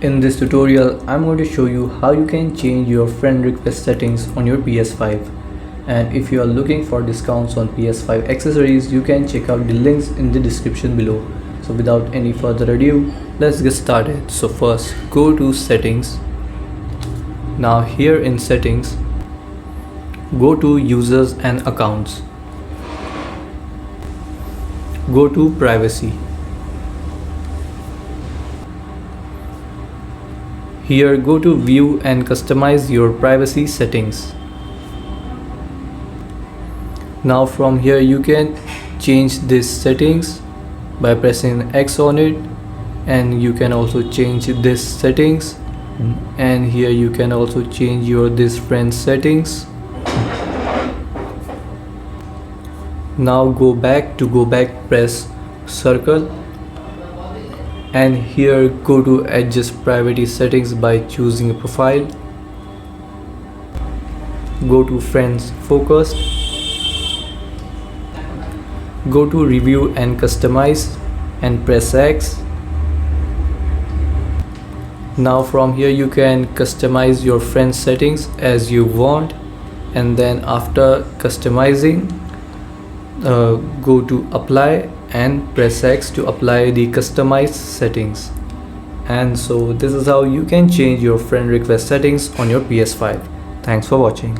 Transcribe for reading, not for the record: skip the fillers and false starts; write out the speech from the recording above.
In this tutorial, I'm going to show you how you can change your friend request settings on your PS5. And if you are looking for discounts on PS5 accessories, you can check out the links in the description below. So without any further ado, let's get started. So first, go to settings. Now here in settings, go to users and accounts. Go to privacy. Here go to view and customize your privacy settings. Now from here you can change these settings by pressing X on it, and you can also change this settings, and here you can also change your this friend settings. Now go back, press circle, and here go to adjust privacy settings by choosing a profile. Go to friends focused, go to review and customize and press X. Now from here you can customize your friend settings as you want, and then after customizing, go to apply and press X to apply the customized settings. And so this is how you can change your friend request settings on your PS5. Thanks for watching.